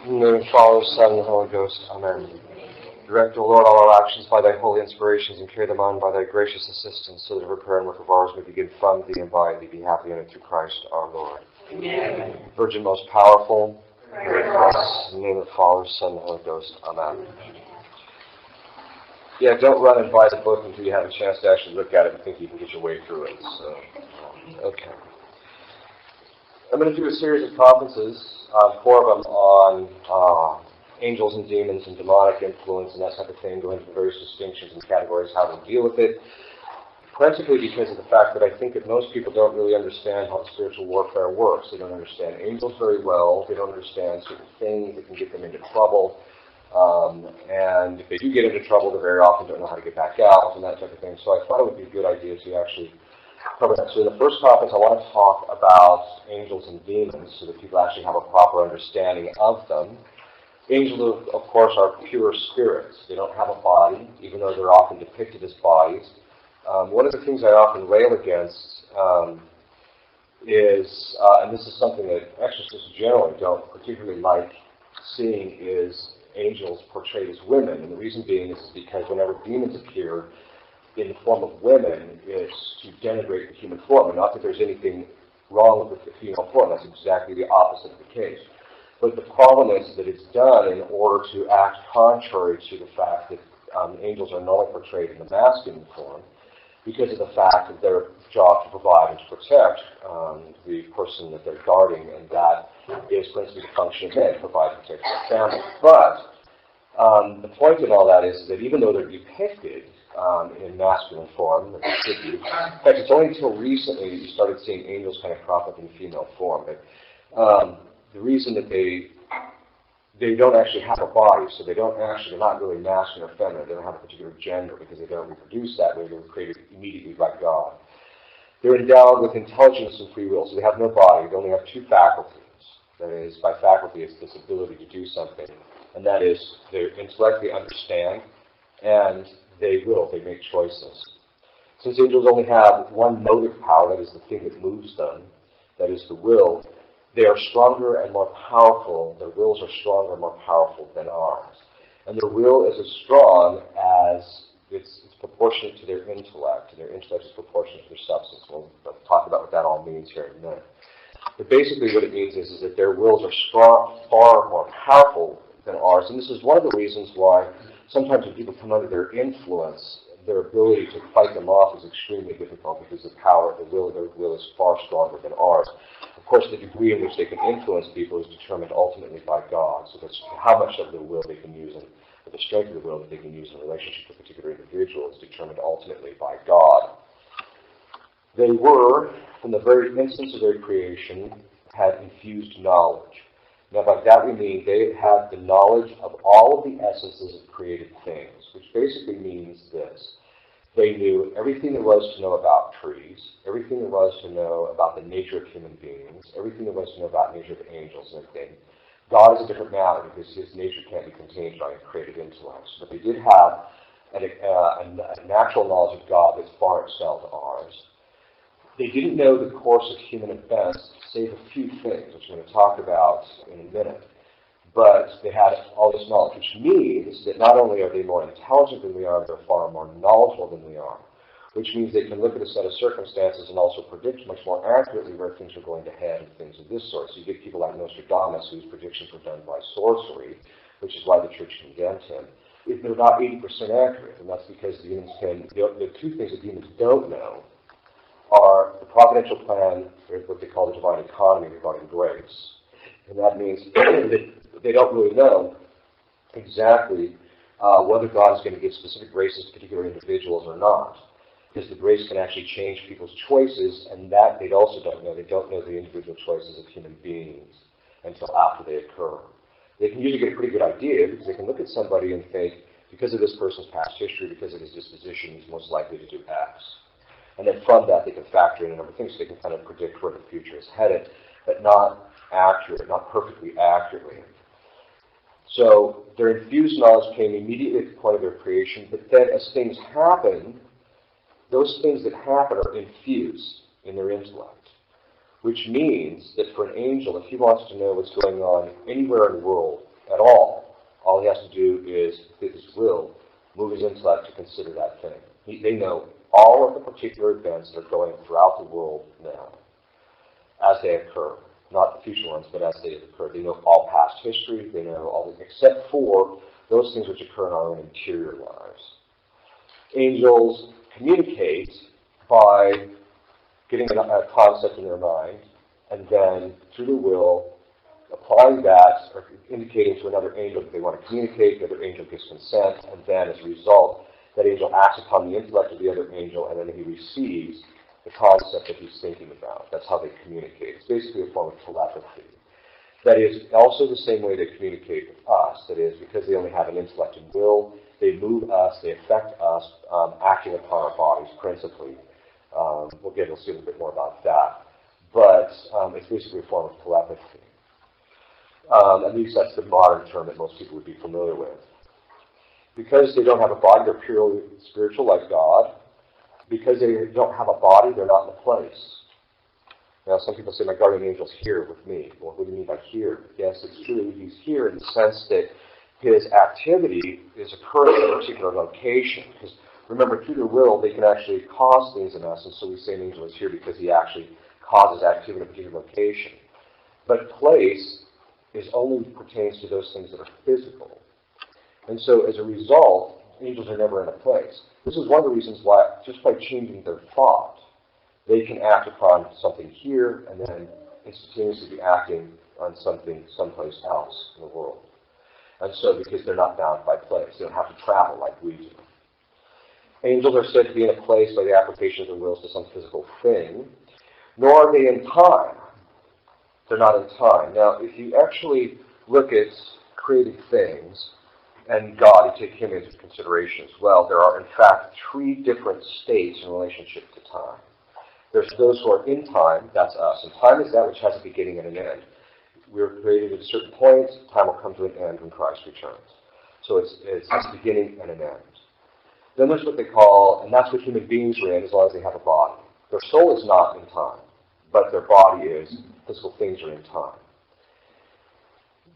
In the name of the Father, Son, and the Holy Ghost. Amen. Direct, O Lord, all our actions by thy holy inspirations, and carry them on by thy gracious assistance, so that every prayer and work of ours may begin from thee and by thee, be happy in it through Christ our Lord. Amen. Virgin most powerful, pray for us. In the name of the Father, Son, and the Holy Ghost. Amen. Yeah, don't run and buy the book until you have a chance to actually look at it and think you can get your way through it. So, okay. I'm going to do a series of conferences, 4 of them on angels and demons and demonic influence and that type of thing, going into various distinctions and categories, how to deal with it, principally because of the fact that I think that most people don't really understand how spiritual warfare works. They don't understand angels very well. They don't understand certain things that can get them into trouble. And if they do get into trouble, they very often don't know how to get back out and that type of thing. So I thought it would be a good idea to actually cover that. So in the first conference, I want to talk about angels and demons so that people actually have a proper understanding of them. Angels, of course, are pure spirits. They don't have a body, even though they're often depicted as bodies. One of the things I often rail against is, and this is something that exorcists generally don't particularly like seeing, is angels portrayed as women. And the reason being is because whenever demons appear in the form of women, it's to denigrate the human form. And not that there's anything wrong with the female form. That's exactly the opposite of the case. But the problem is that it's done in order to act contrary to the fact that angels are normally portrayed in the masculine form, because of the fact that their job to provide and to protect the person that they're guarding, and that is principally the function of men, to provide and protect their family. But the point in all that is that even though they're depicted in masculine form, that they should be, in fact, it's only until recently that you started seeing angels kind of crop up in female form. But the reason that they don't actually have a body, so they're not really masculine or feminine. They don't have a particular gender because they don't reproduce that way. They were created immediately by God. They're endowed with intelligence and free will, so they have no body. They only have 2 faculties. That is, by faculty, it's this ability to do something, and that is they intellectually understand, and they make choices. Since angels only have one motive power, that is the thing that moves them, that is the will, they are stronger and more powerful. Their wills are stronger and more powerful than ours. And their will is as strong as it's proportionate to their intellect, and their intellect is proportionate to their substance. We'll talk about what that all means here in a minute. But basically what it means is that their wills are far more powerful than ours. And this is one of the reasons why sometimes when people come under their influence, their ability to fight them off is extremely difficult, because their will is far stronger than ours. Of course, the degree in which they can influence people is determined ultimately by God. So that's how much of the will they can use, and the strength of the will that they can use in relationship to a particular individual is determined ultimately by God. They were, from the very instance of their creation, had infused knowledge. Now, by that we mean they had the knowledge of all of the essences of created things, which basically means this. They knew everything there was to know about trees, everything there was to know about the nature of human beings, everything there was to know about the nature of angels and everything. God is a different matter, because his nature can't be contained by a created intellect. But they did have a natural knowledge of God that far excelled ours. They didn't know the course of human events, save a few things, which I'm going to talk about in a minute. But they had all this knowledge, which means that not only are they more intelligent than we are, they're far more knowledgeable than we are, which means they can look at a set of circumstances and also predict much more accurately where things are going to head and things of this sort. So you get people like Nostradamus, whose predictions were done by sorcery, which is why the church condemned him. They're about 80% accurate, and that's because demons the 2 things that demons don't know are the providential plan, or what they call the divine economy regarding grace. And that means that they don't really know exactly whether God is going to give specific graces to particular individuals or not, because the grace can actually change people's choices, and that they also don't know. They don't know the individual choices of human beings until after they occur. They can usually get a pretty good idea, because they can look at somebody and think, because of this person's past history, because of his disposition, he's most likely to do X. And then from that, they can factor in a number of things, so they can kind of predict where the future is headed, but not perfectly accurately. So their infused knowledge came immediately at the point of their creation, but then as things happen, those things that happen are infused in their intellect, which means that for an angel, if he wants to know what's going on anywhere in the world, at all. All he has to do is, with his will, move his intellect to consider that thing. They know all of the particular events that are going throughout the world now, as they occur. Not the future ones, but as they occur. They know all past history, they know all the, except for those things which occur in our own interior lives. Angels communicate by getting a concept in their mind, and then through the will, applying that, or indicating to another angel that they want to communicate, the other angel gives consent, and then as a result, that angel acts upon the intellect of the other angel, and then he receives the concept that he's thinking about. That's how they communicate. It's basically a form of telepathy. That is also the same way they communicate with us. That is, because they only have an intellect and will, they move us, they affect us, acting upon our bodies principally. We'll see a little bit more about that. But it's basically a form of telepathy. At least that's the modern term that most people would be familiar with. Because they don't have a body, they're purely spiritual like God. Because they don't have a body, they're not in a place. Now, some people say, my guardian angel's here with me. Well, what do you mean by here? Yes, it's true. He's here in the sense that his activity is occurring in a particular location. Because remember, through their will, they can actually cause things in us, and so we say an angel is here because he actually causes activity in a particular location. But place only pertains to those things that are physical. And so, as a result, angels are never in a place. This is one of the reasons why, just by changing their thought, they can act upon something here and then instantaneously be acting on something someplace else in the world. And so, because they're not bound by place, they don't have to travel like we do. Angels are said to be in a place by the application of their wills to some physical thing, nor are they in time. They're not in time. Now, if you actually look at created things, and God, you take him into consideration as well, there are in fact 3 different states in relationship to time. There's those who are in time, that's us. And time is that which has a beginning and an end. We're created at a certain point, time will come to an end when Christ returns. So it's a beginning and an end. Then there's what they call, and that's what human beings are in as long as they have a body. Their soul is not in time, but their body is. Physical things are in time.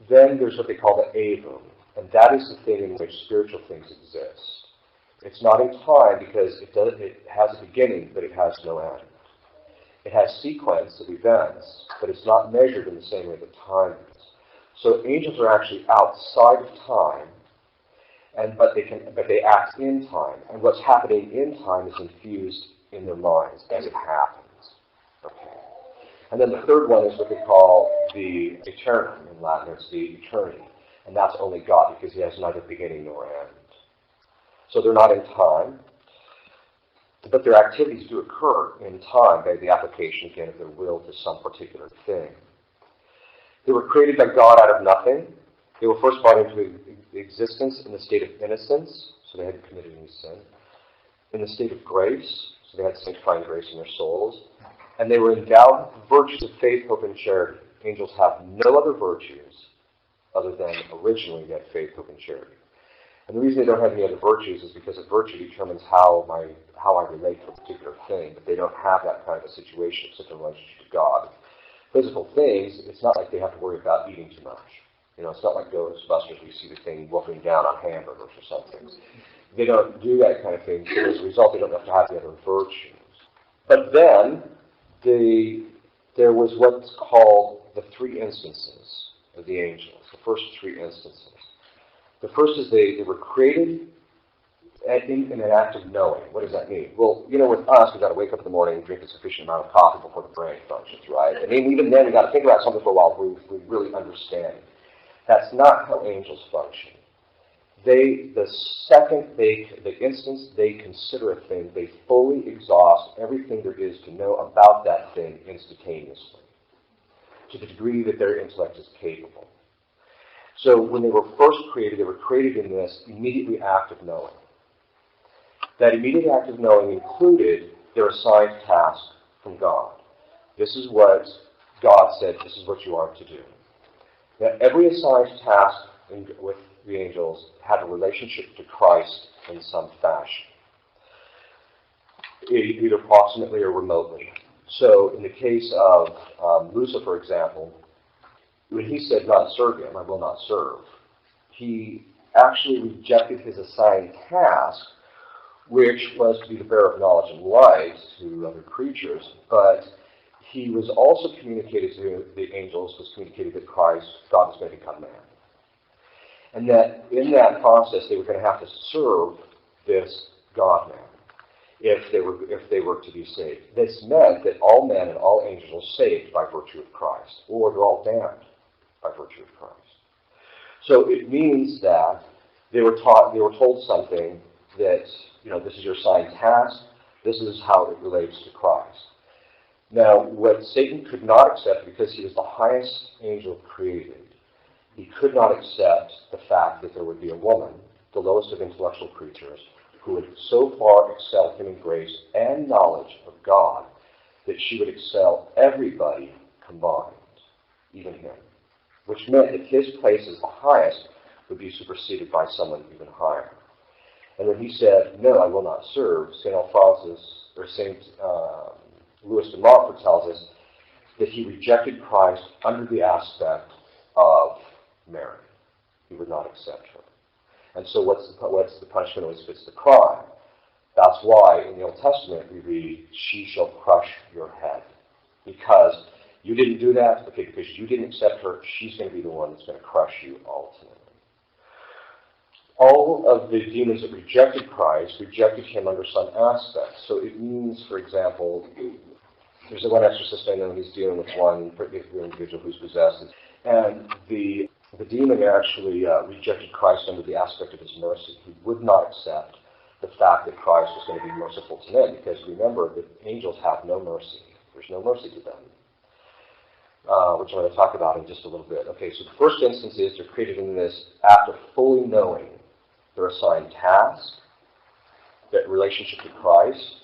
Then there's what they call the Avum, and that is the thing in which spiritual things exist. It's not in time because it has a beginning, but it has no end. It has sequence of events, but it's not measured in the same way that time is. So angels are actually outside of time, but they act in time, and what's happening in time is infused in their minds as it happens. Okay. And then the third one is what they call the eternum. In Latin, it's the eternity. And that's only God, because he has neither beginning nor end. So they're not in time, but their activities do occur in time by the application, again, of their will to some particular thing. They were created by God out of nothing. They were first brought into existence in the state of innocence, so they hadn't committed any sin. In the state of grace, so they had sanctifying grace in their souls. And they were endowed with the virtues of faith, hope, and charity. Angels have no other virtues other than originally they had faith, hope, and charity. And the reason they don't have any other virtues is because a virtue determines how I relate to a particular thing, but they don't have that kind of a situation, such a relationship to God. Physical things, it's not like they have to worry about eating too much. It's not like Ghostbusters, we see the thing wolfing down on hamburgers or something. They don't do that kind of thing, so as a result, they don't have to have the other virtues. But then, there was what's called the 3 instances of the angels, the first 3 instances. The first is they were created in an act of knowing. What does that mean? Well, with us, we've got to wake up in the morning and drink a sufficient amount of coffee before the brain functions, right? I mean, even then, we've got to think about something for a while before we really understand. That's not how angels function. The instant they consider a thing, they fully exhaust everything there is to know about that thing instantaneously, to the degree that their intellect is capable. So when they were first created, they were created in this immediately act of knowing. That immediate act of knowing included their assigned task from God. This is what God said, this is what you are to do. Now, every assigned task with the angels had a relationship to Christ in some fashion, either proximately or remotely. So in the case of Lucifer, for example, when he said, not serve him, I will not serve, he actually rejected his assigned task, which was to be the bearer of knowledge and light to other creatures, but he was also communicated to the angels, was communicated that Christ, God, was going to become man. And that in that process, they were going to have to serve this God-man if they were to be saved. This meant that all men and all angels were saved by virtue of Christ, or they're all damned by virtue of Christ. So it means that they were told something that, this is your assigned task, this is how it relates to Christ. Now, what Satan could not accept, because he was the highest angel created, he could not accept the fact that there would be a woman, the lowest of intellectual creatures, who would so far excel him in grace and knowledge of God that she would excel everybody combined, even him. Which meant that his place as the highest would be superseded by someone even higher. And when he said, "No, I will not serve," St. Louis de Montfort tells us that he rejected Christ under the aspect of Mary. He would not accept her. And so what's the punishment always fits the crime? That's why in the Old Testament we read, "She shall crush your head." Because you didn't do that, because you didn't accept her, she's going to be the one that's going to crush you ultimately. All of the demons that rejected Christ rejected him under some aspect. So it means, for example, there's one exorcist I know, and he's dealing with one particular individual who's possessed. And the demon actually rejected Christ under the aspect of his mercy. He would not accept the fact that Christ was going to be merciful to them, because remember that angels have no mercy. There's no mercy to them, which I'm going to talk about in just a little bit. Okay, so the first instance is they're created in this act of fully knowing their assigned task, that relationship to Christ.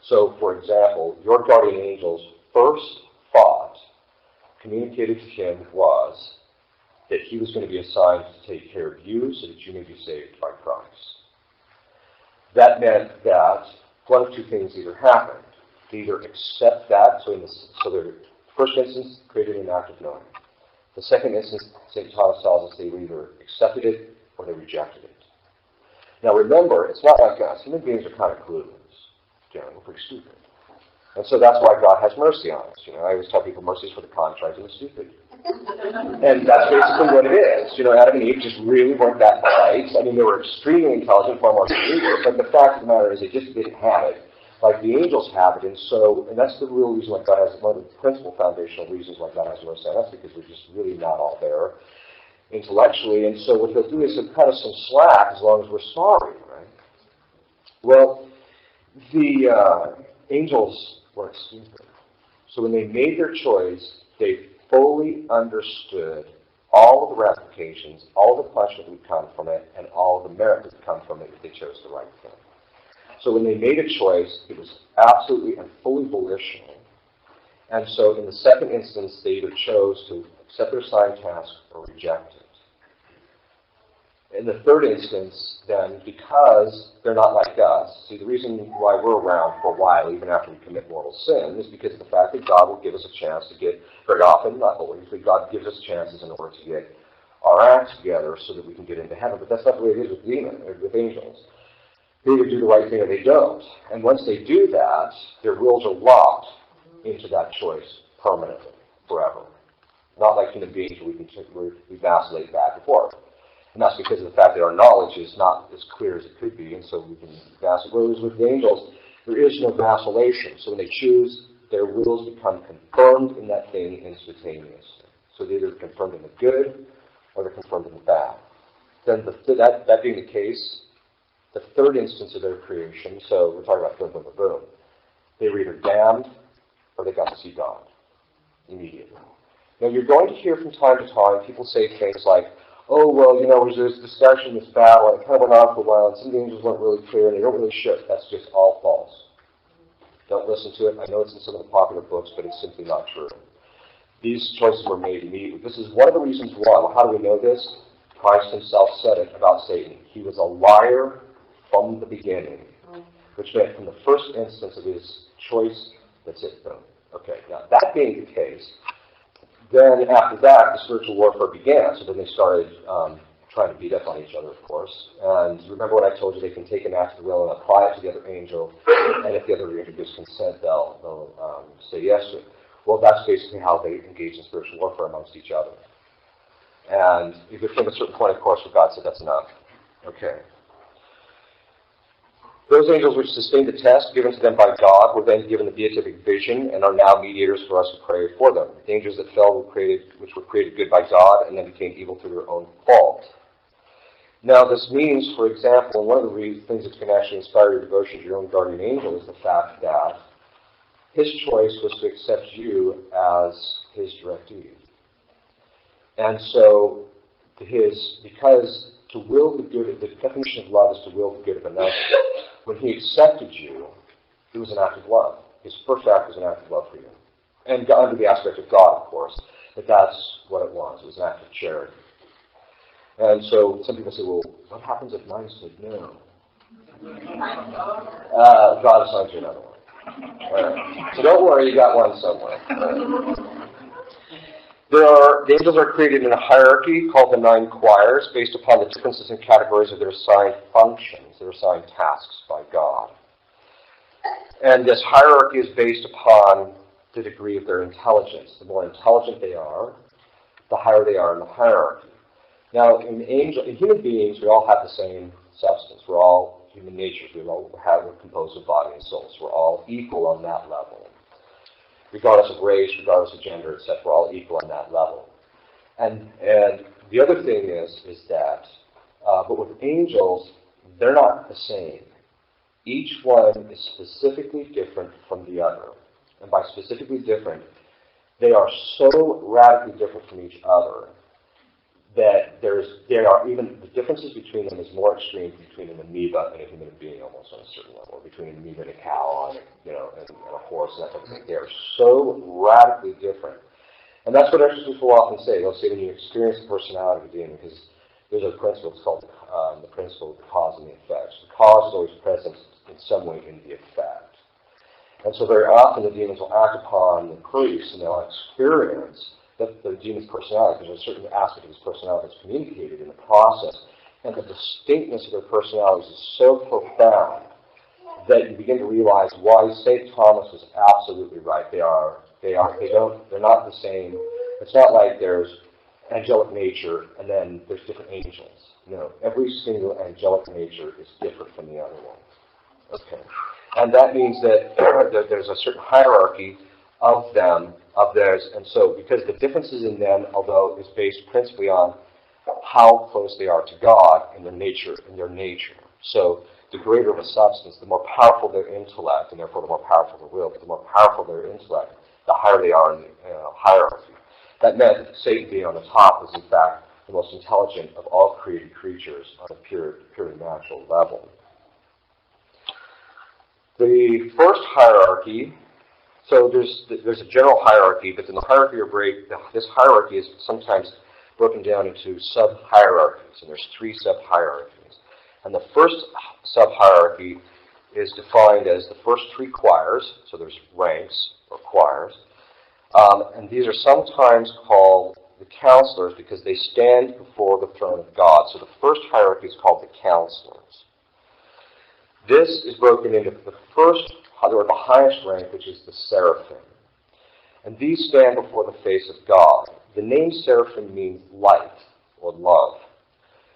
So, for example, your guardian angel's first thought communicated to him was that he was going to be assigned to take care of you so that you may be saved by Christ. That meant that one of two things either happened. They either accept that, so the first instance created an act of knowing. The second instance, St. Thomas tells us they either accepted it or they rejected it. Now remember, it's not like us. Human beings are kind of clueless. We're pretty stupid. And so that's why God has mercy on us. I always tell people mercy is for the contrite and the stupid. And that's basically what it is. Adam and Eve just really weren't that bright. I mean, they were extremely intelligent, far more than we were, but the fact of the matter is they just didn't have it like the angels have it. And that's the real reason why God has, one of the principal foundational reasons why God has mercy on us, because we're just really not all there intellectually. And so what he'll do is he'll cut us some slack as long as we're sorry, right? Well, the angels weren't stupid. So when they made their choice, they fully understood all of the ramifications, all of the punishment that would come from it, and all of the merit that would come from it if they chose the right thing. So when they made a choice, it was absolutely and fully volitional. And so in the second instance, they either chose to accept their assigned task or reject it. In the third instance, then, because they're not like us, see, the reason why we're around for a while, even after we commit mortal sin, is because of the fact that God will give us a chance to get, very often, not always, but God gives us chances in order to get our acts together so that we can get into heaven. But that's not the way it is with angels. They either do the right thing or they don't. And once they do that, their wills are locked into that choice permanently, forever. Not like human beings where we vacillate back and forth. And that's because of the fact that our knowledge is not as clear as it could be, and so we can vacillate. Whereas with the angels, there is no vacillation. So when they choose, their wills become confirmed in that thing instantaneously. So they're either confirmed in the good or they're confirmed in the bad. Then that being the case, the third instance of their creation, so we're talking about boom, boom, boom, boom, they were either damned or they got to see God immediately. Now you're going to hear from time to time people say things like, oh, well, there's this discussion, this battle, and it kind of went on for a while, and some of the angels weren't really clear, and they don't really show. That's just all false. Don't listen to it. I know it's in some of the popular books, but it's simply not true. These choices were made immediately. This is one of the reasons why. Well, how do we know this? Christ himself said it about Satan. He was a liar from the beginning, which meant from the first instance of his choice, that's it, boom. Okay, now that being the case, then after that, the spiritual warfare began. So then they started trying to beat up on each other, of course. And remember when I told you they can take an act of the will and apply it to the other angel, and if the other angel gives consent, they'll say yes to it. Well, that's basically how they engage in spiritual warfare amongst each other. And if it came a certain point, of course, where God said that's enough. Okay. Those angels which sustained the test given to them by God were then given the beatific vision and are now mediators for us to pray for them. The angels that fell which were created good by God and then became evil through their own fault. Now this means, for example, and one of the things that can actually inspire your devotion to your own guardian angel is the fact that his choice was to accept you as his directee. And so because to will the good, the definition of love is to will the good of another. When he accepted you, it was an act of love. His first act was an act of love for you. And under the aspect of God, of course, but that's what it was. It was an act of charity. And so some people say, well, what happens if mine said no? God assigns you another one. So don't worry, you got one somewhere. The angels are created in a hierarchy called the 9 choirs based upon the differences in categories of their assigned functions, their assigned tasks by God. And this hierarchy is based upon the degree of their intelligence. The more intelligent they are, the higher they are in the hierarchy. Now, in human beings, we all have the same substance. We're all human natures. We're composed of body and soul. So we're all equal on that level. Regardless of race, regardless of gender, etc., we're all equal on that level. And the other thing is that, but with angels, they're not the same. Each one is specifically different from the other. And by specifically different, they are so radically different from each other that even the differences between them is more extreme between an amoeba and a human being almost on a certain level, or between an amoeba and a cow and a horse and that type of thing. They are so radically different. And that's what exorcists will often say. They'll say when you experience the personality of a demon, because there's a principle, it's called the principle of the cause and the effect. The cause is always present in some way in the effect. And so very often the demons will act upon the priest and they'll experience the demon's personality. There's a certain aspect of his personality that's communicated in the process. And the distinctness of their personalities is so profound that you begin to realize why St. Thomas was absolutely right. They're not the same. It's not like there's angelic nature and then there's different angels. No, every single angelic nature is different from the other one. Okay. And that means that there's a certain hierarchy of theirs, and so because the differences in them, although is based principally on how close they are to God in their nature. So the greater the substance, the more powerful their intellect, and therefore the more powerful their will, but the more powerful their intellect, the higher they are in the hierarchy. That meant that Satan being on the top was in fact the most intelligent of all created creatures on a purely natural level. The first hierarchy, so there's a general hierarchy, but in the hierarchy of break, this hierarchy is sometimes broken down into sub-hierarchies, and there's 3 sub-hierarchies. And the first sub-hierarchy is defined as the first 3 choirs, so there's ranks or choirs, and these are sometimes called the counselors because they stand before the throne of God. So the first hierarchy is called the counselors. This is broken into the first, or the highest rank, which is the seraphim. And these stand before the face of God. The name seraphim means light or love.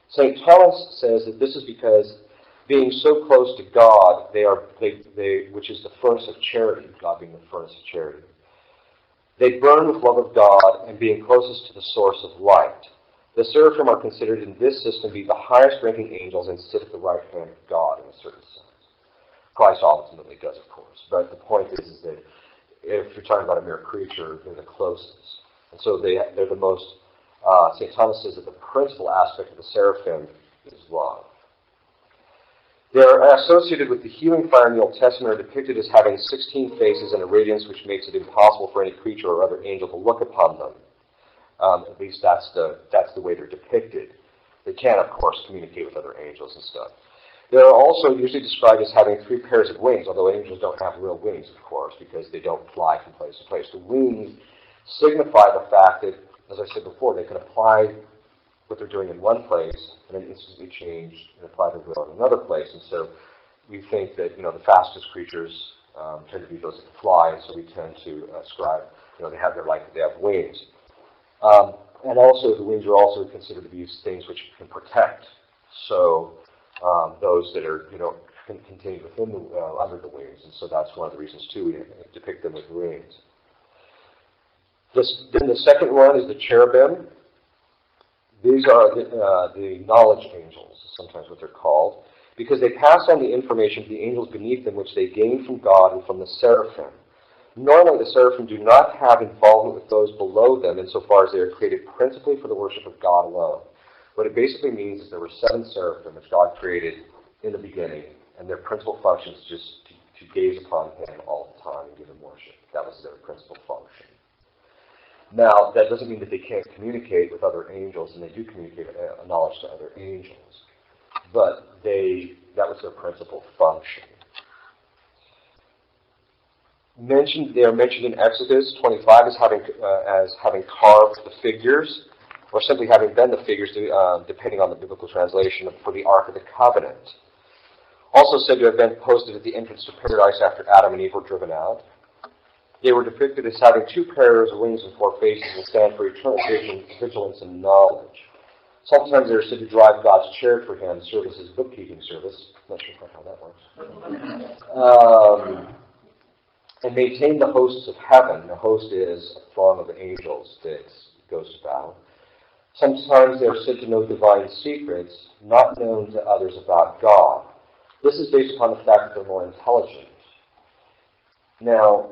St. Thomas says that this is because being so close to God, which is the furnace of charity, God being the furnace of charity, they burn with love of God and being closest to the source of light. The seraphim are considered in this system to be the highest ranking angels and sit at the right hand of God in a certain sense. Christ ultimately does, of course. But the point is that if you're talking about a mere creature, they're the closest. And so they're the most, St. Thomas says that the principal aspect of the seraphim is love. They're associated with the healing fire in the Old Testament, are depicted as having 16 faces and a radiance which makes it impossible for any creature or other angel to look upon them. At least that's the way they're depicted. They can, of course, communicate with other angels and stuff. They're also usually described as having 3 pairs of wings, although angels don't have real wings, of course, because they don't fly from place to place. The wings signify the fact that, as I said before, they can apply what they're doing in one place and then instantly change and apply their will in another place. And so we think that, the fastest creatures tend to be those that can fly, and so we tend to ascribe, they have wings. And also, the wings are also considered to be things which can protect. So those that are, contained within under the wings, and so that's one of the reasons too we depict them with wings. Then the second one is the cherubim. These are the knowledge angels, sometimes what they're called, because they pass on the information to the angels beneath them, which they gain from God and from the seraphim. Normally, the seraphim do not have involvement with those below them insofar as they are created principally for the worship of God alone. What it basically means is there were 7 seraphim which God created in the beginning, and their principal function is just to gaze upon Him all the time and give Him worship. That was their principal function. Now, that doesn't mean that they can't communicate with other angels, and they do communicate knowledge to other angels, but that was their principal function. They are mentioned in Exodus 25 as having carved the figures, or simply having been the figures, depending on the biblical translation, for the Ark of the Covenant. Also said to have been posted at the entrance to paradise after Adam and Eve were driven out. They were depicted as having 2 pairs of wings and 4 faces and stand for eternal vision, vigilance, and knowledge. Sometimes they are said to drive God's chariot for Him, serve as His bookkeeping service. I'm not sure quite how that works. And maintain the hosts of heaven. The host is a throng of angels that goes to battle. Sometimes they are said to know divine secrets not known to others about God. This is based upon the fact that they're more intelligent. Now,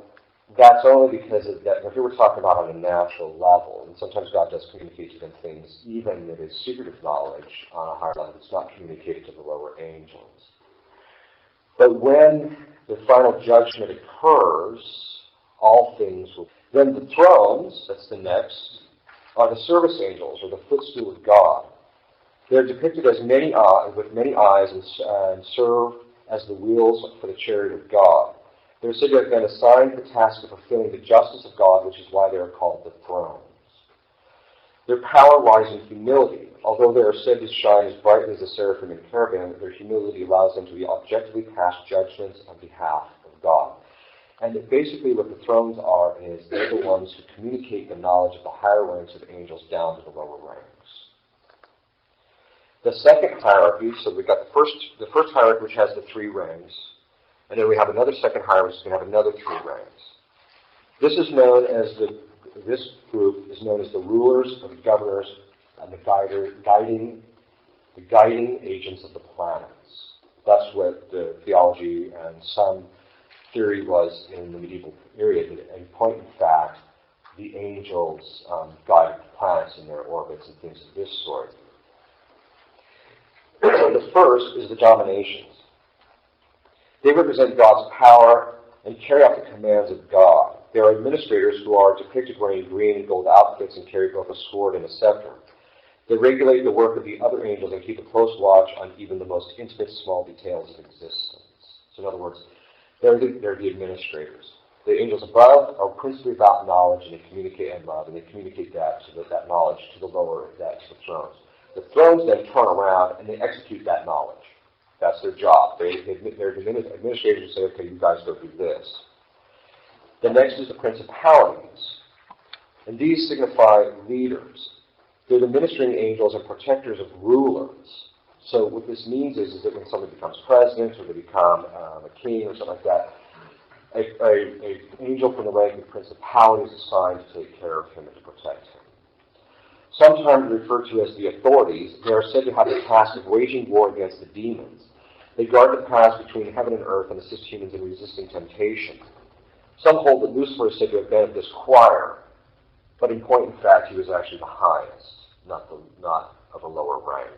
that's only because of that. Here we're talking about on a natural level, and sometimes God does communicate to them things, even that is secretive knowledge on a higher level. It's not communicated to the lower angels. But when the final judgment occurs, all things will. Then the thrones, that's the next, are the service angels, or the footstool of God. They're depicted as with many eyes and serve as the wheels for the chariot of God. They're said to have been assigned the task of fulfilling the justice of God, which is why they are called the thrones. Their power lies in humility. Although they are said to shine as brightly as the seraphim and cherubim, their humility allows them to be objectively pass judgments on behalf of God. And that basically what the thrones are is they're the ones who communicate the knowledge of the higher ranks of angels down to the lower ranks. The second hierarchy, so we've got the first hierarchy, which has the 3 ranks, and then we have another second hierarchy, which is going to have another 3 ranks. This group is known as the rulers, or the governors, and the guiding agents of the planets. That's what the theology and some theory was in the medieval period. In point in fact, the angels guided the planets in their orbits and things of this sort. The first is the Dominations. They represent God's power and carry out the commands of God. They are administrators who are depicted wearing green and gold outfits and carry both a sword and a scepter. They regulate the work of the other angels and keep a close watch on even the most intimate small details of existence. So in other words, they're the administrators. The angels above are principally about knowledge, and they communicate and love, and they communicate that knowledge to the to the thrones. The thrones then turn around and they execute that knowledge. That's their job. They're administrators who say, okay, you guys go do this. The next is the Principalities. And these signify leaders. They're the ministering angels and protectors of rulers. So what this means is that when somebody becomes president or they become a king or something like that, an angel from the rank of principality is assigned to take care of him and to protect him. Sometimes referred to as the authorities, they are said to have the task of waging war against the demons. They guard the paths between heaven and earth and assist humans in resisting temptation. Some hold that Lucifer is said to have been of this choir, but in point in fact, he was actually the highest, not of a lower rank.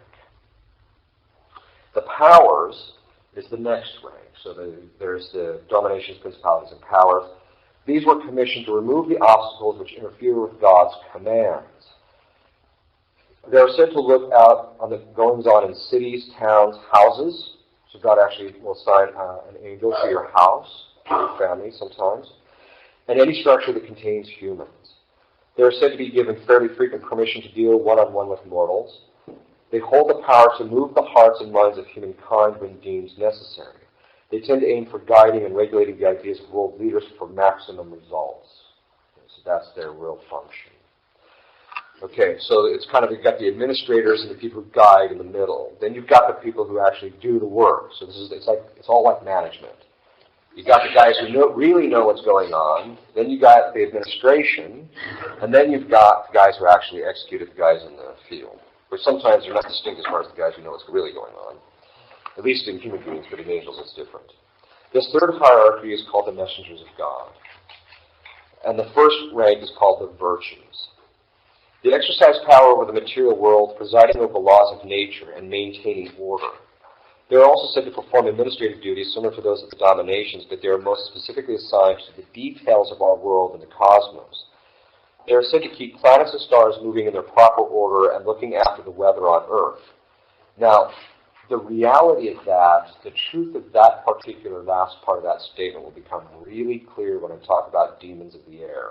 The powers is the next rank. So there's the Dominations, Principalities, and Powers. These were commissioned to remove the obstacles which interfere with God's commands. They are said to look out on the goings-on in cities, towns, houses. So God actually will assign an angel to your house, to your family sometimes, and any structure that contains humans. They are said to be given fairly frequent permission to deal one-on-one with mortals. They hold the power to move the hearts and minds of humankind when deemed necessary. They tend to aim for guiding and regulating the ideas of world leaders for maximum results. So that's their real function. Okay, so it's kind of, you've got the administrators and the people who guide in the middle. Then you've got the people who actually do the work. So it's all like management. You've got the guys who really know what's going on. Then you've got the administration. And then you've got the guys who actually execute it, the guys in the field. Which sometimes are not distinct as far as the guys who know what's really going on. At least in human beings, but in angels it's different. This third hierarchy is called the messengers of God. And the first rank is called the virtues. They exercise power over the material world, presiding over the laws of nature and maintaining order. They are also said to perform administrative duties similar to those of the Dominations, but they are most specifically assigned to the details of our world and the cosmos. They are said to keep planets and stars moving in their proper order and looking after the weather on Earth. Now, the reality of that, the truth of that particular last part of that statement will become really clear when I talk about demons of the air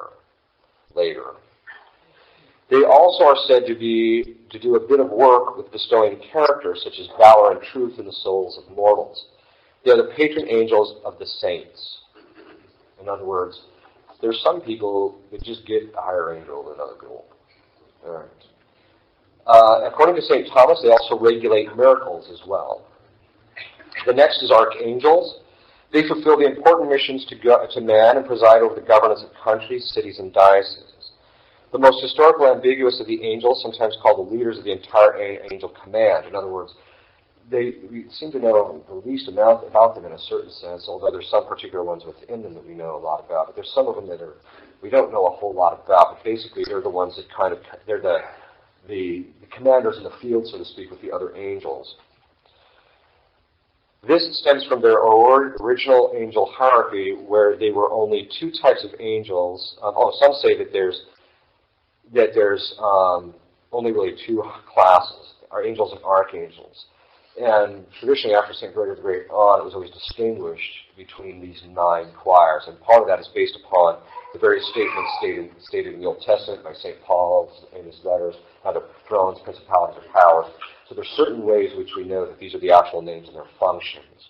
later. They also are said to do a bit of work with bestowing characters such as valor and truth in the souls of mortals. They are the patron angels of the saints. In other words, there are some people that just get a higher angel than other people. All right. According to St. Thomas, they also regulate miracles as well. The next is archangels. They fulfill the important missions to man and preside over the governance of countries, cities, and dioceses. The most historical ambiguous of the angels, sometimes called the leaders of the entire angel command. In other words, we seem to know the least amount about them in a certain sense, although there's some particular ones within them that we know a lot about. But there's some of them that we don't know a whole lot about. But basically, they're the ones that they're the commanders in the field, so to speak, with the other angels. This stems from their original angel hierarchy, where they were only two types of angels. Some say that there's only really two classes, are angels and archangels. And traditionally, after St. Gregory the Great on, it was always distinguished between these 9 choirs. And part of that is based upon the various statements stated in the Old Testament by St. Paul in his letters, either thrones, principalities, or powers. So there's certain ways which we know that these are the actual names and their functions.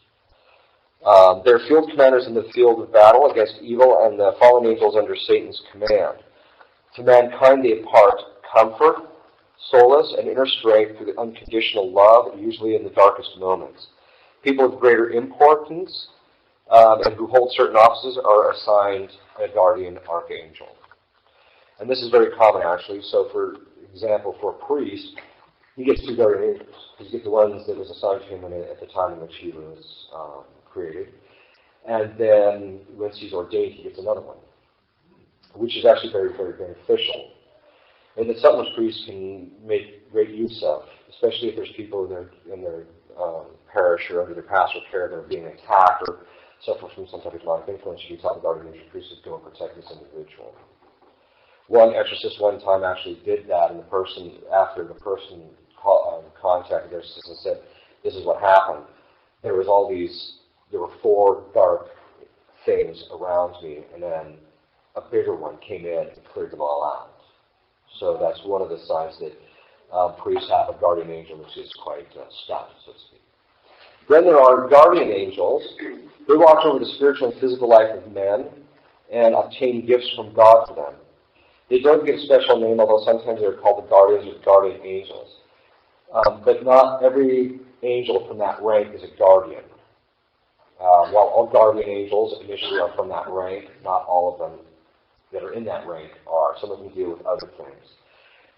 They're field commanders in the field of battle against evil, and the fallen angels under Satan's command. To mankind they impart comfort, solace, and inner strength through the unconditional love, usually in the darkest moments. People of greater importance and who hold certain offices are assigned a guardian archangel. And this is very common, actually. So, for example, for a priest, he gets 2 guardian angels. He gets the ones that was assigned to him at the time in which he was created. And then, once he's ordained, he gets another one, which is actually very, very beneficial. And it's something which priests can make great use of, especially if there's people in their parish or under their pastoral care that are being attacked or suffer from some type of demonic influence. You can tell the guardian angel priest to go and protect this individual. One exorcist one time actually did that, and after the person contacted the exorcist and said, "This is what happened. There were 4 dark things around me, and then a bigger one came in and cleared them all out." So that's one of the signs that priests have a guardian angel, which is quite stout, so to speak. Then there are guardian angels. They watch over the spiritual and physical life of men and obtain gifts from God for them. They don't get a special name, although sometimes they're called the guardians or guardian angels. But not every angel from that rank is a guardian. While all guardian angels initially are from that rank, not all of them that are in that rank are. Some of them deal with other things.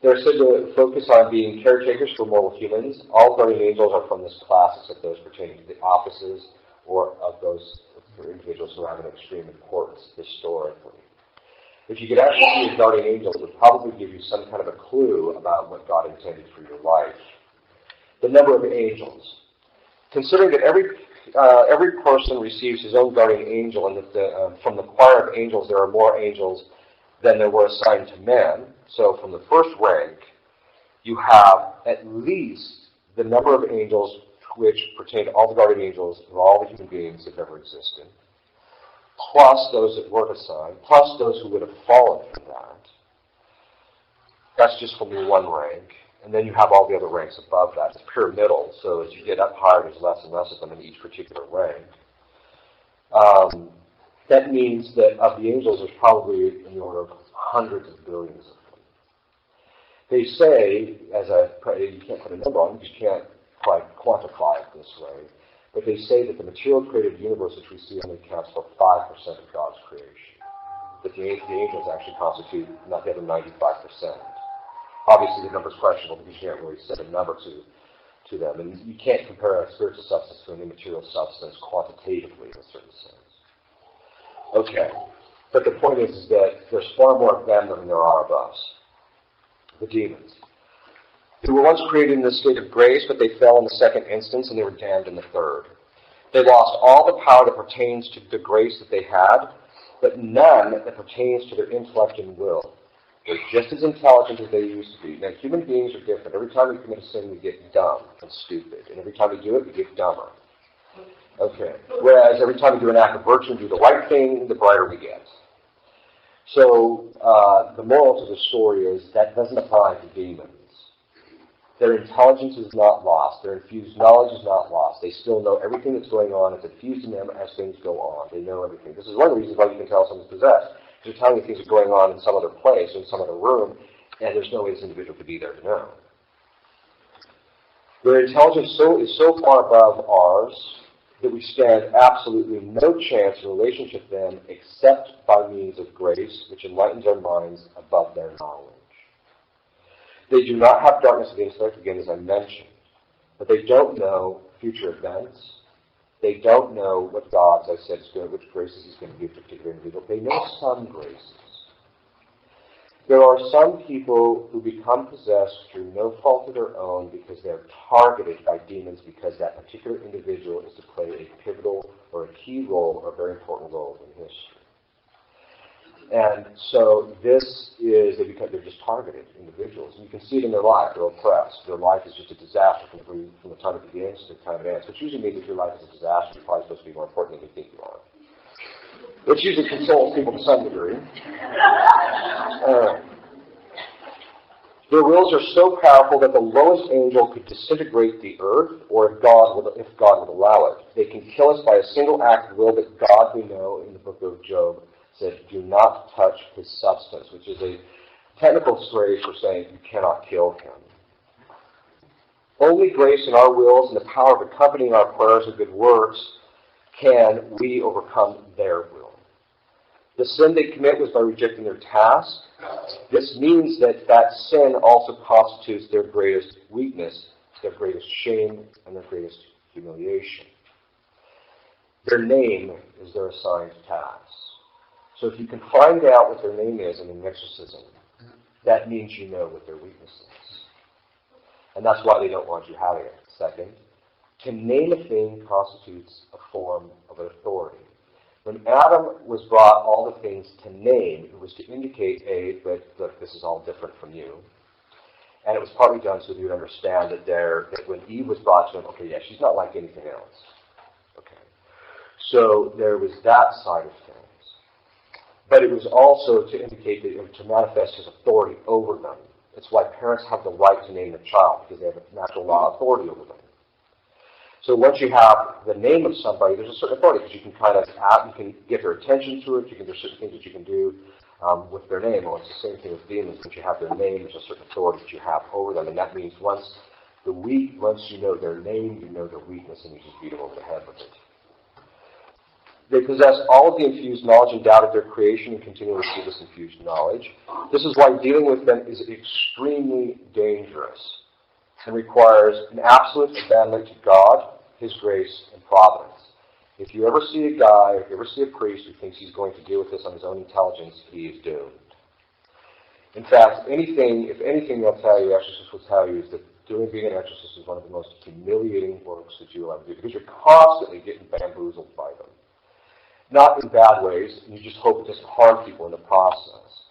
They're said to focus on being caretakers for mortal humans. All guardian angels are from this class, except those pertaining to the offices or of those for individuals who have an extreme importance historically. If you could actually see a guardian angel, it would probably give you some kind of a clue about what God intended for your life. The number of angels. Considering that every person receives his own guardian angel, and that from the choir of angels there are more angels than there were assigned to men. So from the first rank, you have at least the number of angels which pertain to all the guardian angels of all the human beings that ever existed, plus those that weren't assigned, plus those who would have fallen from that. That's just only one rank. And then you have all the other ranks above that. It's pyramidal, so as you get up higher, there's less and less of them in each particular rank. That means that of the angels, there's probably in the order of hundreds of billions of them. They say, you can't put a number on it, you can't quite quantify it this way, but they say that the material created universe which we see only accounts for 5% of God's creation. That the angels actually constitute not the other 95%. Obviously, the number is questionable because you can't really set a number to them. And you can't compare a spiritual substance to an immaterial substance quantitatively in a certain sense. Okay. But the point is that there's far more of them than there are of us. The demons. They were once created in the state of grace, but they fell in the second instance and they were damned in the third. They lost all the power that pertains to the grace that they had, but none that pertains to their intellect and will. They're just as intelligent as they used to be. Now, human beings are different. Every time we commit a sin, we get dumb and stupid. And every time we do it, we get dumber. Okay. Whereas every time we do an act of virtue and do the right thing, the brighter we get. So the moral to the story is that doesn't apply to demons. Their intelligence is not lost. Their infused knowledge is not lost. They still know everything that's going on. It's infused in them as things go on. They know everything. This is one of the reasons why you can tell someone's possessed. They're telling you things are going on in some other place, in some other room, and there's no way this individual could be there to know. Their intelligence is so far above ours that we stand absolutely no chance in relationship with them except by means of grace, which enlightens our minds above their knowledge. They do not have darkness of the intellect, again, as I mentioned, but they don't know future events. They don't know what God, as I said, is going, which graces He's going to give to a particular individual. They know some graces. There are some people who become possessed through no fault of their own because they're targeted by demons because that particular individual is to play a pivotal or a key role or a very important role in history. And so this is, they're just targeted individuals. And you can see it in their life. They're oppressed. Their life is just a disaster from the time it begins to the time it ends, which usually means if your life is a disaster, you're probably supposed to be more important than you think you are. Which usually consoles people to some degree. Their wills are so powerful that the lowest angel could disintegrate the earth, or if God would allow it. They can kill us by a single act of will, but God, we know in the book of Job, said, do not touch his substance, which is a technical phrase for saying you cannot kill him. Only grace in our wills and the power of accompanying our prayers and good works can we overcome their will. The sin they commit was by rejecting their task. This means that that sin also constitutes their greatest weakness, their greatest shame, and their greatest humiliation. Their name is their assigned task. So if you can find out what their name is in an exorcism, that means you know what their weakness is. And that's why they don't want you having it. Second, to name a thing constitutes a form of authority. When Adam was brought all the things to name, it was to indicate, that this is all different from you. And it was partly done so that you would understand that when Eve was brought to him, okay, yeah, she's not like anything else. Okay. So there was that side of things. But it was also to indicate that to manifest his authority over them. It's why parents have the right to name their child, because they have a natural law authority over them. So once you have the name of somebody, there's a certain authority, because you can get their attention to it, there's certain things that you can do with their name. Well, it's the same thing with demons. Once you have their name, there's a certain authority that you have over them, and that means once you know their name, you know their weakness, and you just beat them over the head with it. They possess all of the infused knowledge endowed at their creation and continue to receive this infused knowledge. This is why dealing with them is extremely dangerous and requires an absolute abandonment to God, His grace, and providence. If you ever see a guy, if you ever see a priest who thinks he's going to deal with this on his own intelligence, he is doomed. In fact, if anything they'll tell you, exorcists will tell you, is that being an exorcist is one of the most humiliating works that you'll ever do, because you're constantly getting bamboozled by them. Not in bad ways, and you just hope it doesn't harm people in the process.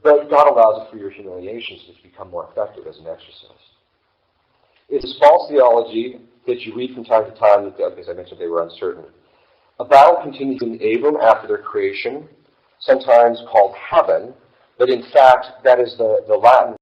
But God allows it for your humiliations to become more effective as an exorcist. It is false theology that you read from time to time, as I mentioned, they were uncertain. A battle continues in Abram after their creation, sometimes called heaven, but in fact, that is the Latin